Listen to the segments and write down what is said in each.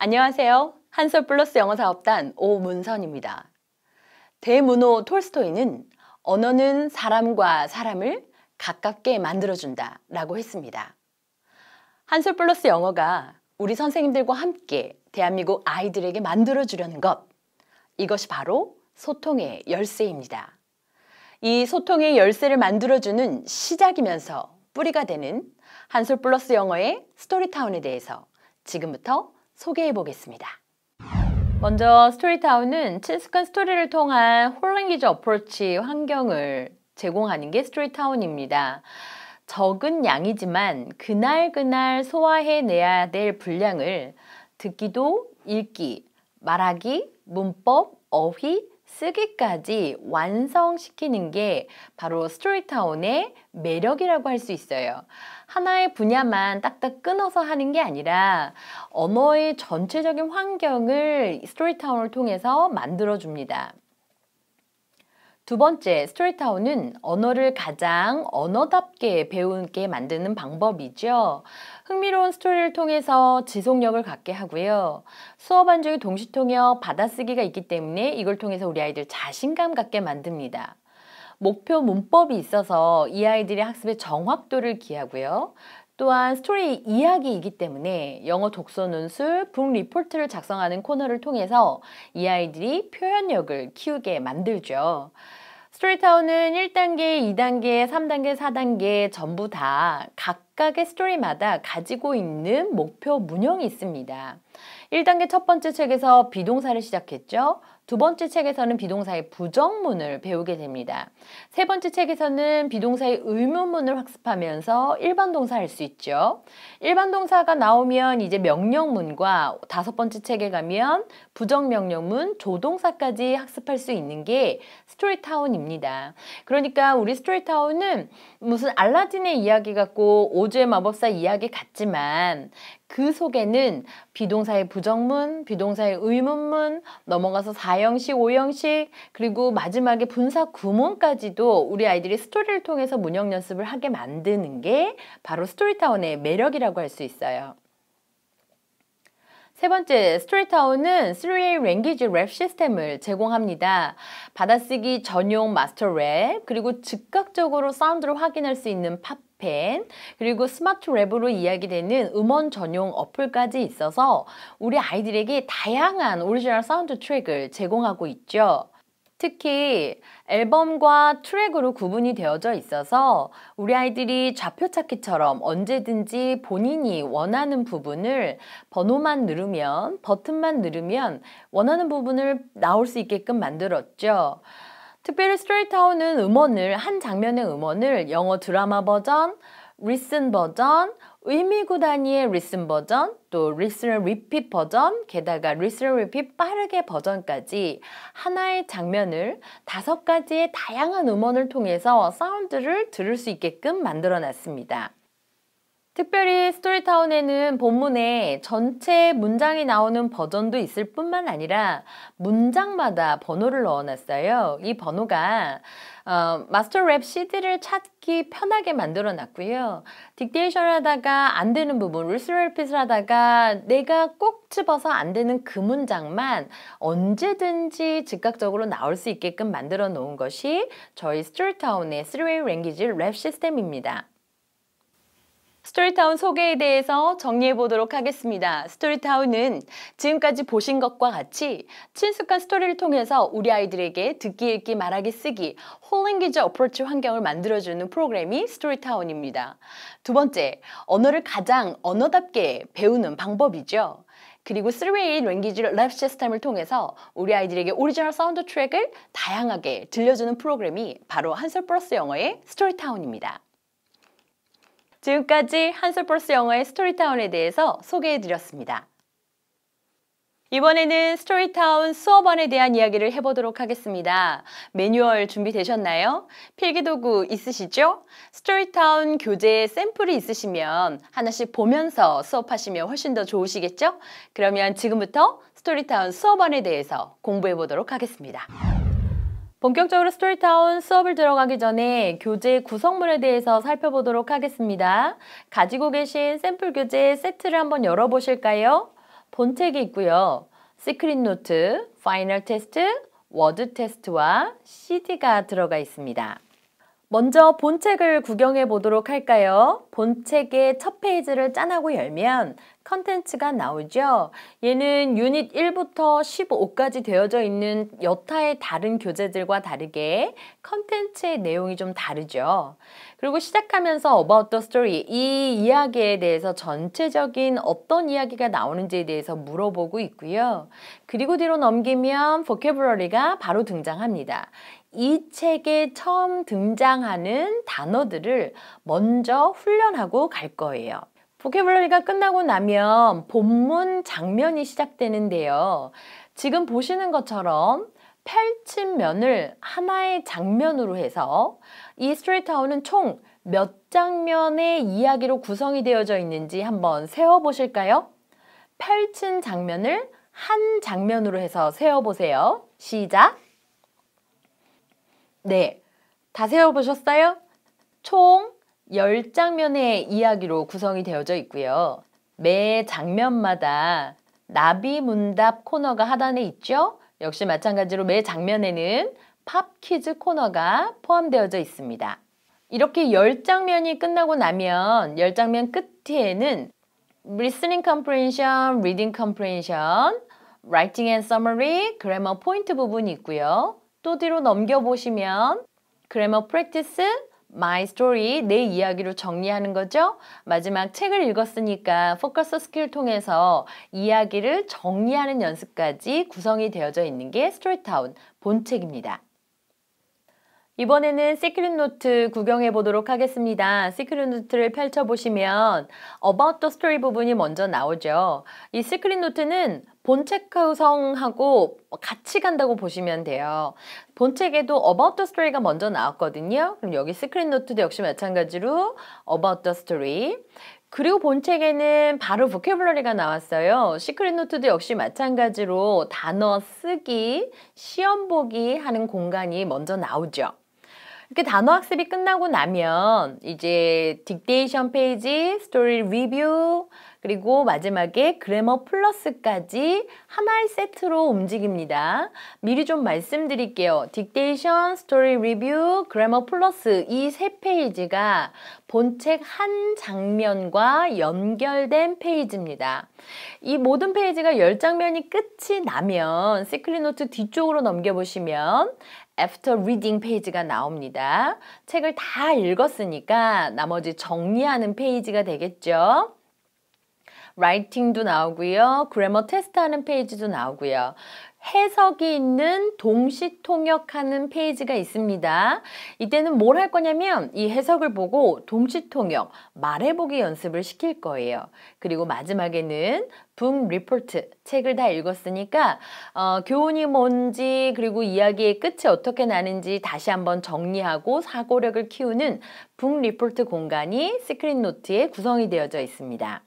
안녕하세요. 한솔 플러스 영어 사업단 오문선입니다. 대문호 톨스토이는 언어는 사람과 사람을 가깝게 만들어준다 라고 했습니다. 한솔 플러스 영어가 우리 선생님들과 함께 대한민국 아이들에게 만들어주려는 것, 이것이 바로 소통의 열쇠입니다. 이 소통의 열쇠를 만들어주는 시작이면서 뿌리가 되는 한솔 플러스 영어의 스토리타운에 대해서 지금부터 소개해 보겠습니다. 먼저 스토리타운은 친숙한 스토리를 통한 홀랭귀지 어프로치 환경을 제공하는 게 스토리타운입니다. 적은 양이지만 그날 소화해내야 될 분량을 듣기도 읽기, 말하기, 문법, 어휘, 쓰기까지 완성시키는 게 바로 스토리타운의 매력이라고 할 수 있어요. 하나의 분야만 딱딱 끊어서 하는 게 아니라 언어의 전체적인 환경을 스토리타운을 통해서 만들어줍니다. 두 번째, 스토리타운은 언어를 가장 언어답게 배우게 만드는 방법이죠. 흥미로운 스토리를 통해서 지속력을 갖게 하고요. 수업 안중에 동시통역, 받아쓰기가 있기 때문에 이걸 통해서 우리 아이들 자신감 갖게 만듭니다. 목표 문법이 있어서 이 아이들의 학습의 정확도를 기하고요. 또한 스토리 이야기이기 때문에 영어 독서 논술, 북 리포트를 작성하는 코너를 통해서 이 아이들이 표현력을 키우게 만들죠. 스토리타운은 1단계, 2단계, 3단계, 4단계 전부 다 각각의 스토리마다 가지고 있는 목표 문형이 있습니다. 1단계 첫 번째 책에서 비동사를 시작했죠. 두 번째 책에서는 비동사의 부정문을 배우게 됩니다. 세 번째 책에서는 비동사의 의문문을 학습하면서 일반 동사 할 수 있죠. 일반 동사가 나오면 이제 명령문과 다섯 번째 책에 가면 부정명령문, 조동사까지 학습할 수 있는 게 스토리타운입니다. 그러니까 우리 스토리타운은 무슨 알라딘의 이야기 같고 오즈의 마법사 이야기 같지만 그 속에는 비동사의 부정문, 비동사의 의문문, 넘어가서 4형식, 5형식, 그리고 마지막에 분사 구문까지도 우리 아이들이 스토리를 통해서 문형 연습을 하게 만드는 게 바로 스토리타운의 매력이라고 할 수 있어요. 세 번째, 스토리타운은 3A 랭귀지 랩 시스템을 제공합니다. 받아쓰기 전용 마스터 랩, 그리고 즉각적으로 사운드를 확인할 수 있는 팝펜, 그리고 스마트 랩으로 이야기되는 음원 전용 어플까지 있어서 우리 아이들에게 다양한 오리지널 사운드 트랙을 제공하고 있죠. 특히 앨범과 트랙으로 구분이 되어져 있어서 우리 아이들이 좌표 찾기처럼 언제든지 본인이 원하는 부분을 번호만 누르면, 버튼만 누르면 원하는 부분을 나올 수 있게끔 만들었죠. 특별히 스토리타운은 한 장면의 음원을 영어 드라마 버전, 리슨 버전, 의미구 단위의 리슨 버전, 또 리슨 리핏 버전, 게다가 리슨 리핏 빠르게 버전까지 하나의 장면을 5가지의 다양한 음원을 통해서 사운드를 들을 수 있게끔 만들어 놨습니다. 특별히 스토리타운에는 본문에 전체 문장이 나오는 버전도 있을 뿐만 아니라 문장마다 번호를 넣어놨어요. 이 번호가 마스터 랩 CD를 찾기 편하게 만들어 놨고요. 딕테이션을 하다가 안 되는 부분, 리스레핏을 하다가 내가 꼭 집어서 안 되는 그 문장만 언제든지 즉각적으로 나올 수 있게끔 만들어 놓은 것이 저희 스토리타운의 3way 랭귀지 랩 시스템입니다. 스토리타운 소개에 대해서 정리해 보도록 하겠습니다. 스토리타운은 지금까지 보신 것과 같이 친숙한 스토리를 통해서 우리 아이들에게 듣기, 읽기, 말하기, 쓰기, 홀랭귀지 어프로치 환경을 만들어주는 프로그램이 스토리타운입니다. 두 번째, 언어를 가장 언어답게 배우는 방법이죠. 그리고 3way 랭귀지 랩 시스템을 통해서 우리 아이들에게 오리지널 사운드 트랙을 다양하게 들려주는 프로그램이 바로 한솔 플러스 영어의 스토리타운입니다. 지금까지 한솔 플러스 영어의 스토리타운에 대해서 소개해드렸습니다. 이번에는 스토리타운 수업원에 대한 이야기를 해보도록 하겠습니다. 매뉴얼 준비되셨나요? 필기도구 있으시죠? 스토리타운 교재 샘플이 있으시면 하나씩 보면서 수업하시면 훨씬 더 좋으시겠죠? 그러면 지금부터 스토리타운 수업원에 대해서 공부해보도록 하겠습니다. 본격적으로 스토리타운 수업을 들어가기 전에 교재 구성물에 대해서 살펴보도록 하겠습니다. 가지고 계신 샘플 교재 세트를 한번 열어보실까요? 본책이 있고요. 시크릿 노트, 파이널 테스트, 워드 테스트와 CD가 들어가 있습니다. 먼저 본책을 구경해 보도록 할까요? 본책의 첫 페이지를 짠하고 열면 컨텐츠가 나오죠. 얘는 유닛 1부터 15까지 되어져 있는 여타의 다른 교재들과 다르게 컨텐츠의 내용이 좀 다르죠. 그리고 시작하면서 About the Story, 이 이야기에 대해서 전체적인 어떤 이야기가 나오는지에 대해서 물어보고 있고요. 그리고 뒤로 넘기면 Vocabulary가 바로 등장합니다. 이 책에 처음 등장하는 단어들을 먼저 훈련하고 갈 거예요. 보캐블러리가 끝나고 나면 본문 장면이 시작되는데요. 지금 보시는 것처럼 펼친 면을 하나의 장면으로 해서 이 스토리타운은 총 몇 장면의 이야기로 구성이 되어져 있는지 한번 세어보실까요? 펼친 장면을 한 장면으로 해서 세어보세요. 시작! 네, 다 세어보셨어요? 총 10장면의 이야기로 구성이 되어져 있고요. 매 장면마다 나비문답 코너가 하단에 있죠? 역시 마찬가지로 매 장면에는 팝 퀴즈 코너가 포함되어져 있습니다. 이렇게 10장면이 끝나고 나면 10장면 끝에는 Listening Comprehension, Reading Comprehension, Writing and Summary, Grammar 포인트 부분이 있고요. 또 뒤로 넘겨보시면 Grammar Practice, My Story, 내 이야기로 정리하는 거죠. 마지막 책을 읽었으니까 포커스 스킬 통해서 이야기를 정리하는 연습까지 구성이 되어져 있는 게 스토리타운 본책입니다. 이번에는 시크릿 노트 구경해 보도록 하겠습니다. 시크릿 노트를 펼쳐보시면 About the Story 부분이 먼저 나오죠. 이 시크릿 노트는 본책 구성하고 같이 간다고 보시면 돼요. 본책에도 About the Story가 먼저 나왔거든요. 그럼 여기 시크릿 노트도 역시 마찬가지로 About the Story. 그리고 본책에는 바로 보캐블러리가 나왔어요. 시크릿 노트도 역시 마찬가지로 단어 쓰기, 시험 보기 하는 공간이 먼저 나오죠. 이렇게 단어 학습이 끝나고 나면 이제 딕테이션 페이지, 스토리 리뷰, 그리고 마지막에 그래머 플러스까지 하나의 세트로 움직입니다. 미리 좀 말씀드릴게요. 딕테이션, 스토리 리뷰, 그래머 플러스 이 세 페이지가 본책 한 장면과 연결된 페이지입니다. 이 모든 페이지가 10장면이 끝이 나면 시크릿 노트 뒤쪽으로 넘겨보시면 After Reading 페이지가 나옵니다. 책을 다 읽었으니까 나머지 정리하는 페이지가 되겠죠. 라이팅도 나오고요. 그래머 테스트하는 페이지도 나오고요. 해석이 있는 동시 통역하는 페이지가 있습니다. 이때는 뭘 할 거냐면 이 해석을 보고 동시 통역, 말해보기 연습을 시킬 거예요. 그리고 마지막에는 북 리포트, 책을 다 읽었으니까 교훈이 뭔지 그리고 이야기의 끝이 어떻게 나는지 다시 한번 정리하고 사고력을 키우는 북 리포트 공간이 시크릿 노트에 구성이 되어져 있습니다.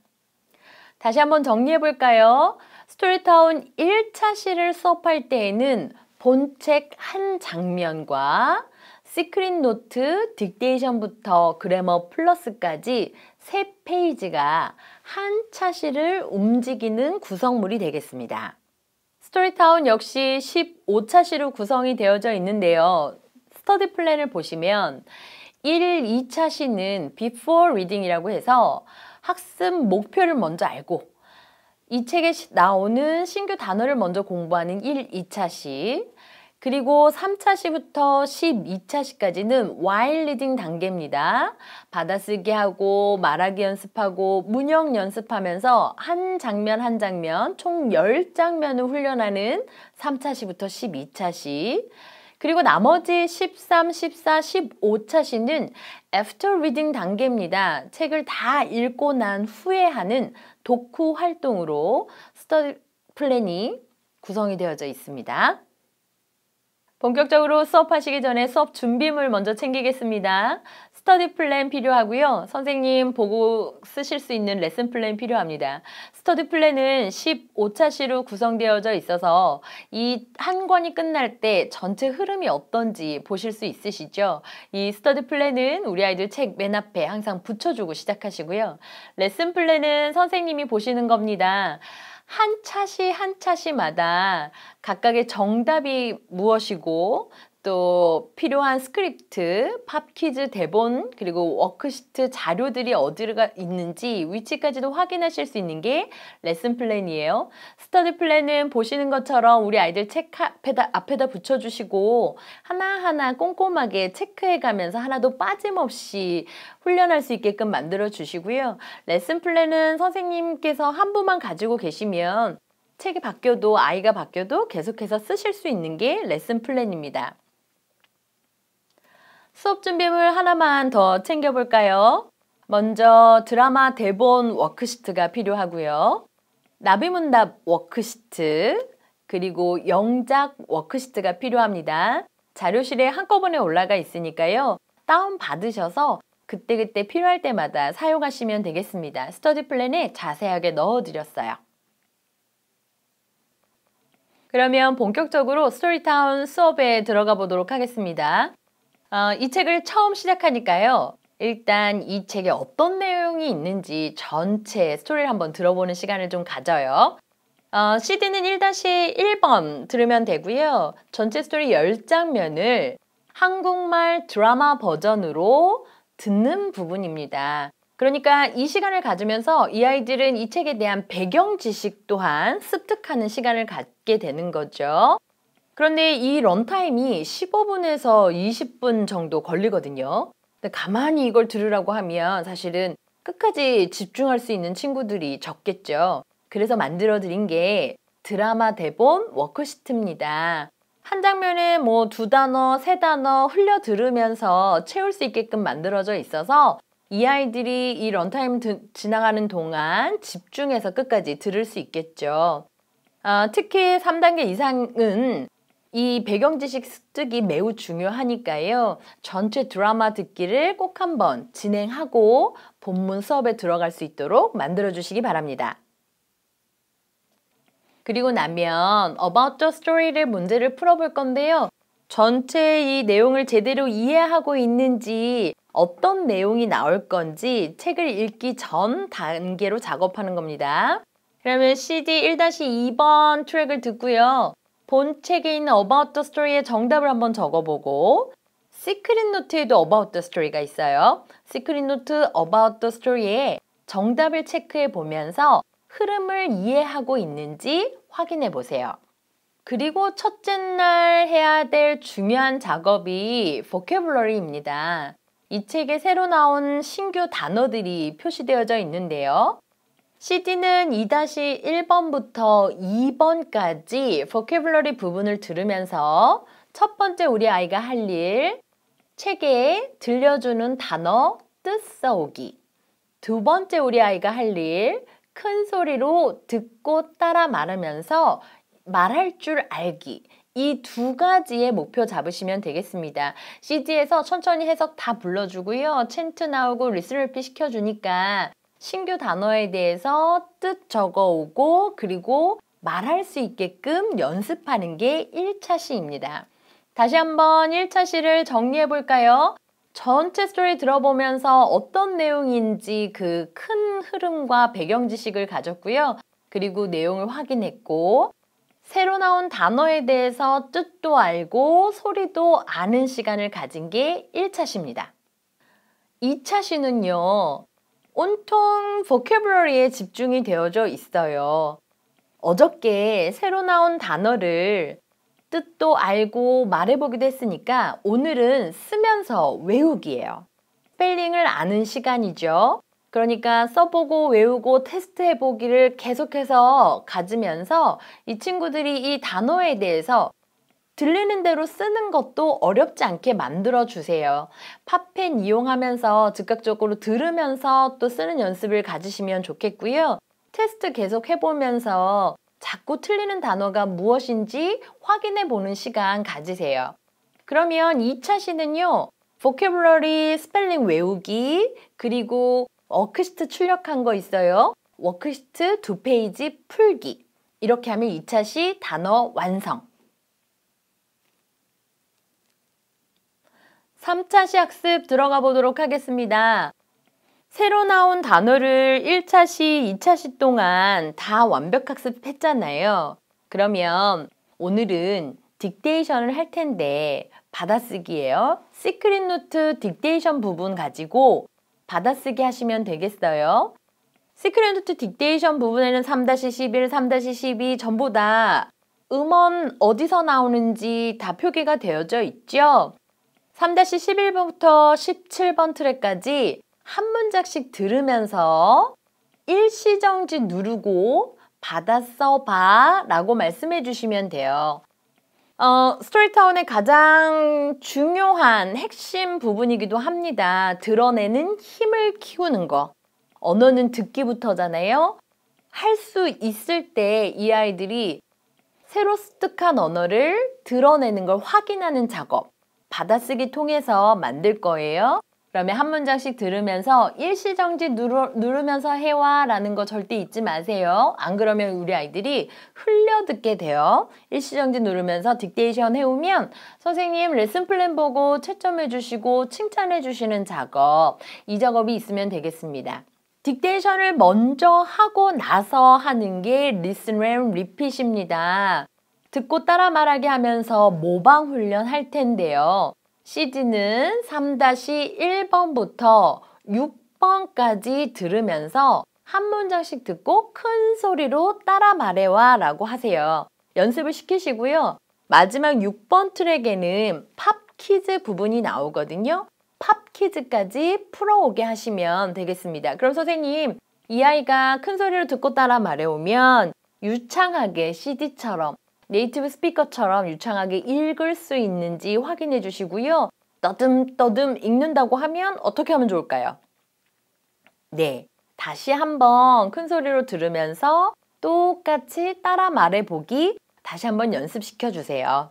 다시 한번 정리해 볼까요? 스토리타운 1차 시를 수업할 때에는 본책 한 장면과 시크릿 노트, 딕테이션부터 그래머 플러스까지 세 페이지가 한 차시를 움직이는 구성물이 되겠습니다. 스토리타운 역시 15차시로 구성이 되어져 있는데요. 스터디 플랜을 보시면 1, 2차 시는 Before Reading이라고 해서 학습 목표를 먼저 알고 이 책에 나오는 신규 단어를 먼저 공부하는 1, 2차 시, 그리고 3차 시부터 12차 시까지는 while reading 단계입니다. 받아쓰기 하고 말하기 연습하고 문형 연습하면서 한 장면 한 장면 총 10장면을 훈련하는 3차 시부터 12차 시, 그리고 나머지 13, 14, 15차 시는 After Reading 단계입니다. 책을 다 읽고 난 후에 하는 독후 활동으로 스터디 플랜이 구성이 되어져 있습니다. 본격적으로 수업하시기 전에 수업 준비물 먼저 챙기겠습니다. 스터디 플랜 필요하고요. 선생님 보고 쓰실 수 있는 레슨 플랜 필요합니다. 스터디 플랜은 15차 시로 구성되어져 있어서 이 한 권이 끝날 때 전체 흐름이 어떤지 보실 수 있으시죠? 이 스터디 플랜은 우리 아이들 책 맨 앞에 항상 붙여주고 시작하시고요. 레슨 플랜은 선생님이 보시는 겁니다. 한 차시 한 차시마다 각각의 정답이 무엇이고 또 필요한 스크립트, 팝 퀴즈 대본, 그리고 워크시트 자료들이 어디가 있는지 위치까지도 확인하실 수 있는 게 레슨 플랜이에요. 스터디 플랜은 보시는 것처럼 우리 아이들 책 앞에다 붙여주시고 하나하나 꼼꼼하게 체크해 가면서 하나도 빠짐없이 훈련할 수 있게끔 만들어 주시고요. 레슨 플랜은 선생님께서 한 부만 가지고 계시면 책이 바뀌어도 아이가 바뀌어도 계속해서 쓰실 수 있는 게 레슨 플랜입니다. 수업 준비물 하나만 더 챙겨볼까요? 먼저 드라마 대본 워크시트가 필요하고요. 나비문답 워크시트, 그리고 영작 워크시트가 필요합니다. 자료실에 한꺼번에 올라가 있으니까요. 다운받으셔서 그때그때 필요할 때마다 사용하시면 되겠습니다. 스터디 플랜에 자세하게 넣어드렸어요. 그러면 본격적으로 스토리타운 수업에 들어가 보도록 하겠습니다. 이 책을 처음 시작하니까요. 일단 이 책에 어떤 내용이 있는지 전체 스토리를 한번 들어보는 시간을 좀 가져요. CD는 1-1번 들으면 되고요. 전체 스토리 10장면을 한국말 드라마 버전으로 듣는 부분입니다. 그러니까 이 시간을 가지면서 이 아이들은 이 책에 대한 배경 지식 또한 습득하는 시간을 갖게 되는 거죠. 그런데 이 런타임이 15분에서 20분 정도 걸리거든요. 근데 가만히 이걸 들으라고 하면 사실은 끝까지 집중할 수 있는 친구들이 적겠죠. 그래서 만들어 드린 게 드라마 대본 워크시트입니다. 한 장면에 뭐 2단어, 3단어 흘려 들으면서 채울 수 있게끔 만들어져 있어서 이 아이들이 이 런타임 지나가는 동안 집중해서 끝까지 들을 수 있겠죠. 특히 3단계 이상은 이 배경 지식 습득이 매우 중요하니까요. 전체 드라마 듣기를 꼭 한번 진행하고 본문 수업에 들어갈 수 있도록 만들어 주시기 바랍니다. 그리고 나면 About the Story를 문제를 풀어볼 건데요. 전체 이 내용을 제대로 이해하고 있는지 어떤 내용이 나올 건지 책을 읽기 전 단계로 작업하는 겁니다. 그러면 CD 1-2번 트랙을 듣고요. 본 책에 있는 About the Story의 정답을 한번 적어보고 시크릿 노트에도 About the Story가 있어요. 시크릿 노트 About the Story에 정답을 체크해 보면서 흐름을 이해하고 있는지 확인해 보세요. 그리고 첫째 날 해야 될 중요한 작업이 vocabulary입니다. 이 책에 새로 나온 신규 단어들이 표시되어져 있는데요. CD는 2-1번부터 2번까지 vocabulary 부분을 들으면서 첫 번째 우리 아이가 할 일, 책에 들려주는 단어 뜻 써오기. 두 번째 우리 아이가 할 일, 큰 소리로 듣고 따라 말하면서 말할 줄 알기. 이 두 가지의 목표 잡으시면 되겠습니다. CD에서 천천히 해석 다 불러주고요. 챈트 나오고 리슨 리핏 시켜주니까 신규 단어에 대해서 뜻 적어오고 그리고 말할 수 있게끔 연습하는 게 1차 시입니다. 다시 한번 1차 시를 정리해 볼까요? 전체 스토리 들어보면서 어떤 내용인지 그 큰 흐름과 배경 지식을 가졌고요. 그리고 내용을 확인했고 새로 나온 단어에 대해서 뜻도 알고 소리도 아는 시간을 가진 게 1차 시입니다. 2차 시는요. 온통 vocabulary에 집중이 되어져 있어요. 어저께 새로 나온 단어를 뜻도 알고 말해보기도 했으니까 오늘은 쓰면서 외우기예요. 스펠링을 아는 시간이죠. 그러니까 써보고 외우고 테스트해보기를 계속해서 가지면서 이 친구들이 이 단어에 대해서 들리는 대로 쓰는 것도 어렵지 않게 만들어주세요. 팝펜 이용하면서 즉각적으로 들으면서 또 쓰는 연습을 가지시면 좋겠고요. 테스트 계속 해보면서 자꾸 틀리는 단어가 무엇인지 확인해보는 시간 가지세요. 그러면 2차 시는요. vocabulary 스펠링 외우기 그리고 워크시트 출력한 거 있어요. 워크시트 2페이지 풀기. 이렇게 하면 2차 시 단어 완성. 3차 시 학습 들어가 보도록 하겠습니다. 새로 나온 단어를 1차 시, 2차 시 동안 다 완벽 학습했잖아요. 그러면 오늘은 딕테이션을 할 텐데 받아쓰기예요. 시크릿 노트 딕테이션 부분 가지고 받아쓰기 하시면 되겠어요. 시크릿 노트 딕테이션 부분에는 3-11, 3-12 전부 다 음원 어디서 나오는지 다 표기가 되어져 있죠. 3-11번부터 17번 트랙까지 한 문장씩 들으면서 일시정지 누르고 받아 써봐 라고 말씀해 주시면 돼요. 스토리타운의 가장 중요한 핵심 부분이기도 합니다. 드러내는 힘을 키우는 거. 언어는 듣기부터잖아요. 할 수 있을 때 이 아이들이 새로 습득한 언어를 드러내는 걸 확인하는 작업. 받아쓰기 통해서 만들 거예요. 그러면 한 문장씩 들으면서 일시정지 누르면서 해와 라는 거 절대 잊지 마세요. 안 그러면 우리 아이들이 흘려듣게 돼요. 일시정지 누르면서 딕테이션 해오면 선생님 레슨 플랜 보고 채점해 주시고 칭찬해 주시는 작업, 이 작업이 있으면 되겠습니다. 딕테이션을 먼저 하고 나서 하는 게 Listen and Repeat입니다. 듣고 따라 말하게 하면서 모방 훈련 할 텐데요. CD는 3-1번부터 6번까지 들으면서 한 문장씩 듣고 큰 소리로 따라 말해와 라고 하세요. 연습을 시키시고요. 마지막 6번 트랙에는 팝 퀴즈 부분이 나오거든요. 팝 퀴즈까지 풀어오게 하시면 되겠습니다. 그럼 선생님, 이 아이가 큰 소리로 듣고 따라 말해오면 유창하게 CD처럼 네이티브 스피커처럼 유창하게 읽을 수 있는지 확인해 주시고요. 떠듬떠듬 읽는다고 하면 어떻게 하면 좋을까요? 네, 다시 한번 큰 소리로 들으면서 똑같이 따라 말해보기 다시 한번 연습시켜 주세요.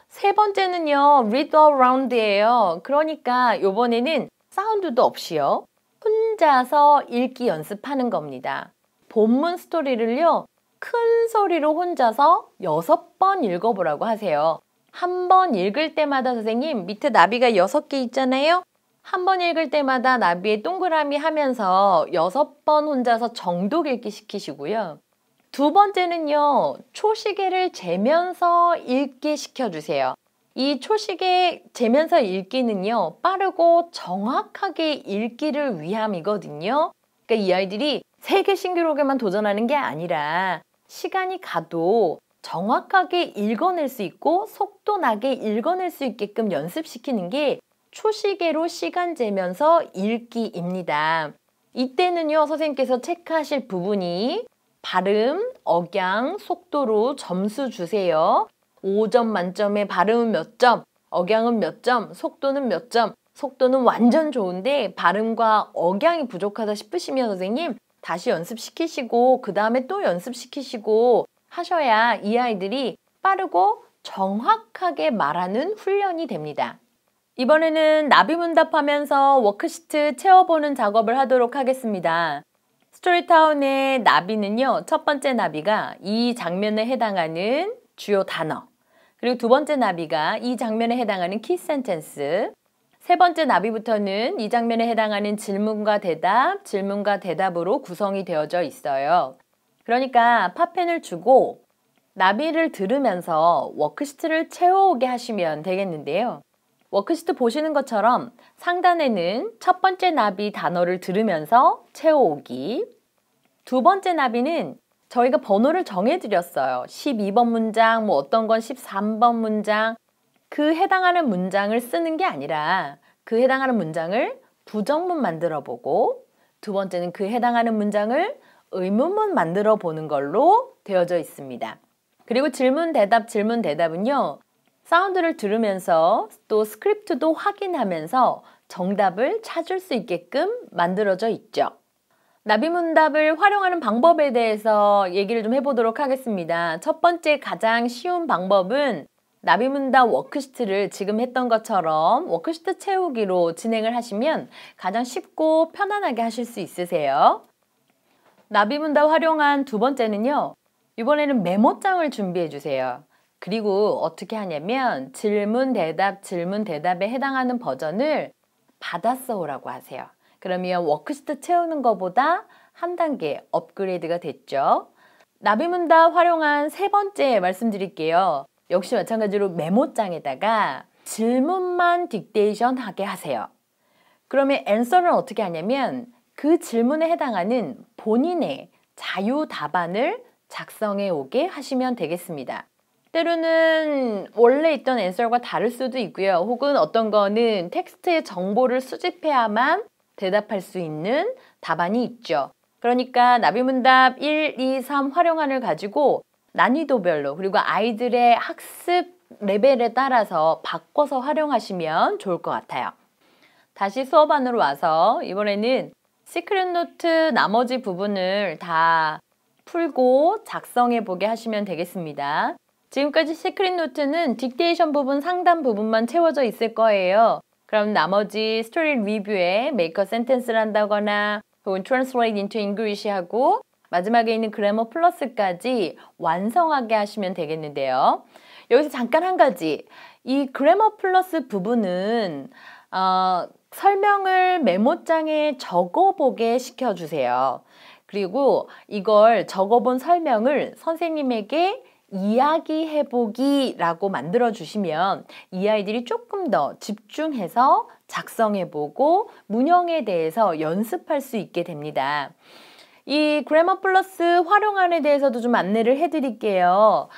세 번째는요, read aloud예요. 그러니까 이번에는 사운드도 없이요. 혼자서 읽기 연습하는 겁니다. 본문 스토리를요. 큰 소리로 혼자서 6번 읽어보라고 하세요. 한 번 읽을 때마다 선생님 밑에 나비가 6개 있잖아요. 한 번 읽을 때마다 나비에 동그라미 하면서 6번 혼자서 정독 읽기 시키시고요. 두 번째는요. 초시계를 재면서 읽기 시켜주세요. 이 초시계 재면서 읽기는요. 빠르고 정확하게 읽기를 위함이거든요. 그러니까 이 아이들이 세계 신기록에만 도전하는 게 아니라 시간이 가도 정확하게 읽어낼 수 있고 속도 나게 읽어낼 수 있게끔 연습시키는 게 초시계로 시간 재면서 읽기입니다. 이때는요, 선생님께서 체크하실 부분이 발음, 억양, 속도로 점수 주세요. 5점 만점에 발음은 몇 점, 억양은 몇 점, 속도는 몇 점. 속도는 완전 좋은데 발음과 억양이 부족하다 싶으시면 선생님 다시 연습시키시고 그 다음에 또 연습시키시고 하셔야 이 아이들이 빠르고 정확하게 말하는 훈련이 됩니다. 이번에는 나비문답하면서 워크시트 채워보는 작업을 하도록 하겠습니다. 스토리타운의 나비는요. 첫 번째 나비가 이 장면에 해당하는 주요 단어, 그리고 두 번째 나비가 이 장면에 해당하는 키 센텐스, 세 번째 나비부터는 이 장면에 해당하는 질문과 대답으로 구성이 되어져 있어요. 그러니까 팝펜을 주고 나비를 들으면서 워크시트를 채워오게 하시면 되겠는데요. 워크시트 보시는 것처럼 상단에는 첫 번째 나비 단어를 들으면서 채워오기, 두 번째 나비는 저희가 번호를 정해드렸어요. 12번 문장, 뭐 어떤 건 13번 문장, 그 해당하는 문장을 쓰는 게 아니라 그 해당하는 문장을 부정문 만들어 보고, 두 번째는 그 해당하는 문장을 의문문 만들어 보는 걸로 되어져 있습니다. 그리고 질문 대답은요. 사운드를 들으면서 또 스크립트도 확인하면서 정답을 찾을 수 있게끔 만들어져 있죠. 나비문답을 활용하는 방법에 대해서 얘기를 좀 해보도록 하겠습니다. 첫 번째 가장 쉬운 방법은 나비문답 워크시트를 지금 했던 것처럼 워크시트 채우기로 진행을 하시면 가장 쉽고 편안하게 하실 수 있으세요. 나비문답 활용한 두 번째는요. 이번에는 메모장을 준비해 주세요. 그리고 어떻게 하냐면 질문 대답에 해당하는 버전을 받아 써오라고 하세요. 그러면 워크시트 채우는 것보다 한 단계 업그레이드가 됐죠. 나비문답 활용한 세 번째 말씀드릴게요. 역시 마찬가지로 메모장에다가 질문만 딕테이션 하게 하세요. 그러면 앤서를 어떻게 하냐면 그 질문에 해당하는 본인의 자유 답안을 작성해 오게 하시면 되겠습니다. 때로는 원래 있던 앤서과 다를 수도 있고요. 혹은 어떤 거는 텍스트의 정보를 수집해야만 대답할 수 있는 답안이 있죠. 그러니까 나비문답 1, 2, 3 활용안을 가지고 난이도별로 그리고 아이들의 학습 레벨에 따라서 바꿔서 활용하시면 좋을 것 같아요. 다시 수업 안으로 와서 이번에는 시크릿 노트 나머지 부분을 다 풀고 작성해 보게 하시면 되겠습니다. 지금까지 시크릿 노트는 딕테이션 부분, 상담 부분만 채워져 있을 거예요. 그럼 나머지 스토리 리뷰에 메이커 센텐스를 한다거나 혹은 translate into English 하고 마지막에 있는 그래머 플러스까지 완성하게 하시면 되겠는데요. 여기서 잠깐 한 가지, 이 그래머 플러스 부분은 설명을 메모장에 적어보게 시켜주세요. 그리고 이걸 적어본 설명을 선생님에게 이야기해보기라고 만들어주시면 이 아이들이 조금 더 집중해서 작성해보고 문형에 대해서 연습할 수 있게 됩니다. 이 그래머 플러스 활용안에 대해서도 좀 안내를 해드릴게요.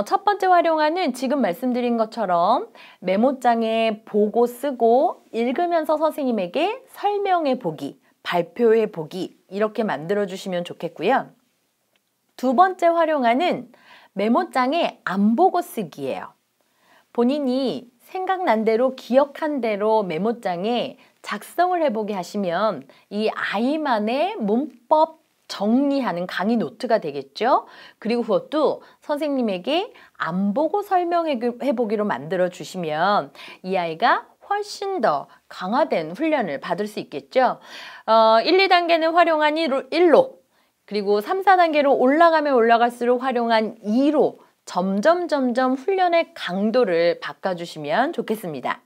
첫 번째 활용안은 지금 말씀드린 것처럼 메모장에 보고 쓰고 읽으면서 선생님에게 설명해 보기, 발표해 보기 이렇게 만들어 주시면 좋겠고요. 두 번째 활용안은 메모장에 안 보고 쓰기예요. 본인이 생각난 대로 기억한 대로 메모장에 작성을 해보게 하시면 이 아이만의 문법 정리하는 강의 노트가 되겠죠. 그리고 그것도 선생님에게 안 보고 설명해 보기로 만들어 주시면 이 아이가 훨씬 더 강화된 훈련을 받을 수 있겠죠. 1, 2단계는 활용한 1로 그리고 3, 4단계로 올라가면 올라갈수록 활용한 2로 점점 훈련의 강도를 바꿔주시면 좋겠습니다.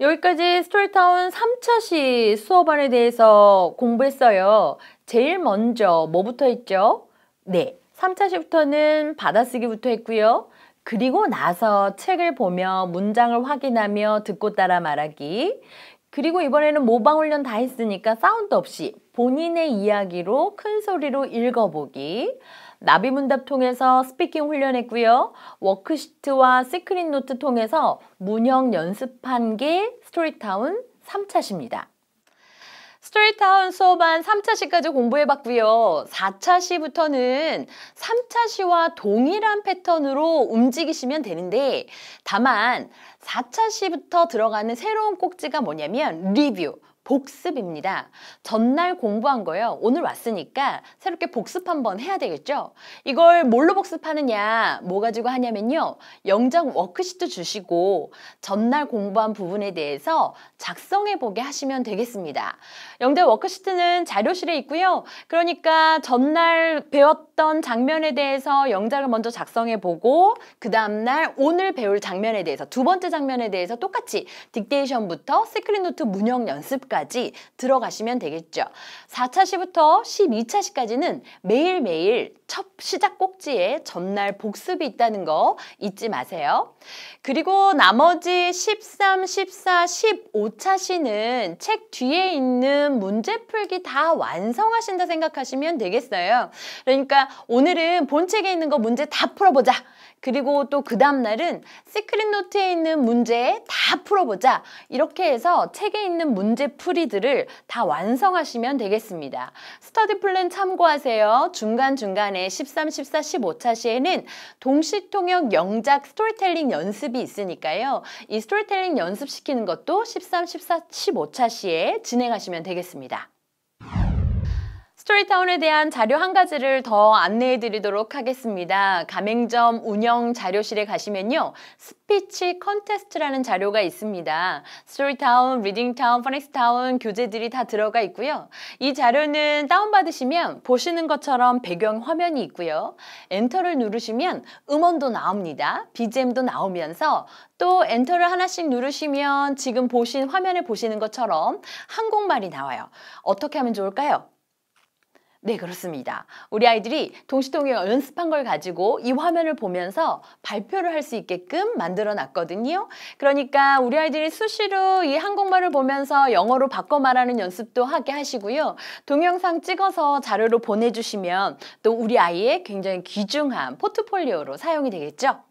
여기까지 스토리타운 3차시 수업안에 대해서 공부했어요. 제일 먼저 뭐부터 했죠? 네, 3차시부터는 받아쓰기부터 했고요. 그리고 나서 책을 보며 문장을 확인하며 듣고 따라 말하기. 그리고 이번에는 모방 훈련 다 했으니까 사운드 없이 본인의 이야기로 큰 소리로 읽어보기. 나비문답 통해서 스피킹 훈련했고요. 워크시트와 시크릿 노트 통해서 문형 연습한 게 스토리타운 3차시입니다. 스토리타운 수업안 3차시까지 공부해봤고요. 4차시부터는 3차시와 동일한 패턴으로 움직이시면 되는데 다만 4차시부터 들어가는 새로운 꼭지가 뭐냐면 리뷰, 복습입니다. 전날 공부한 거요. 오늘 왔으니까 새롭게 복습 한번 해야 되겠죠? 이걸 뭘로 복습하느냐, 뭐 가지고 하냐면요. 영장 워크시트 주시고 전날 공부한 부분에 대해서 작성해 보게 하시면 되겠습니다. 영장 워크시트는 자료실에 있고요. 그러니까 전날 배웠던 장면에 대해서 영장을 먼저 작성해 보고 그 다음날 오늘 배울 장면에 대해서 두 번째 장면에 대해서 똑같이 딕테이션부터 시크릿 노트 문형 연습까지 들어가시면 되겠죠. 4차시부터 12차시까지는 매일매일 첫 시작 꼭지에 전날 복습이 있다는 거 잊지 마세요. 그리고 나머지 13, 14, 15차시는 책 뒤에 있는 문제 풀기 다 완성하신다 생각하시면 되겠어요. 그러니까 오늘은 본책에 있는 거 문제 다 풀어보자. 그리고 또 그 다음날은 시크릿 노트에 있는 문제 다 풀어보자. 이렇게 해서 책에 있는 문제 풀이들을 다 완성하시면 되겠습니다. 스터디 플랜 참고하세요. 중간중간에 13, 14, 15차시에는 동시통역 영작 스토리텔링 연습이 있으니까요. 이 스토리텔링 연습시키는 것도 13, 14, 15차시에 진행하시면 되겠습니다. 스토리타운에 대한 자료 한 가지를 더 안내해 드리도록 하겠습니다. 가맹점 운영 자료실에 가시면요. 스피치 컨테스트라는 자료가 있습니다. 스토리타운, 리딩타운, 퍼넥스타운 교재들이 다 들어가 있고요. 이 자료는 다운받으시면 보시는 것처럼 배경 화면이 있고요. 엔터를 누르시면 음원도 나옵니다. BGM도 나오면서 또 엔터를 하나씩 누르시면 지금 보신 화면에 보시는 것처럼 한국말이 나와요. 어떻게 하면 좋을까요? 네, 그렇습니다. 우리 아이들이 동시통역 연습한 걸 가지고 이 화면을 보면서 발표를 할 수 있게끔 만들어 놨거든요. 그러니까 우리 아이들이 수시로 이 한국말을 보면서 영어로 바꿔 말하는 연습도 하게 하시고요. 동영상 찍어서 자료로 보내주시면 또 우리 아이의 굉장히 귀중한 포트폴리오로 사용이 되겠죠.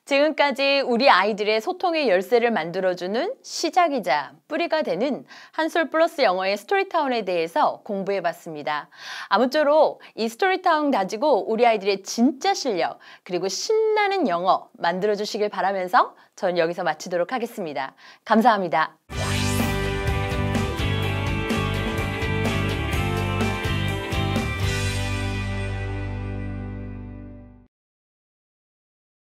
지금까지 우리 아이들의 소통의 열쇠를 만들어주는 시작이자 뿌리가 되는 한솔 플러스 영어의 스토리타운에 대해서 공부해봤습니다. 아무쪼록 이 스토리타운 가지고 우리 아이들의 진짜 실력 그리고 신나는 영어 만들어주시길 바라면서 전 여기서 마치도록 하겠습니다. 감사합니다.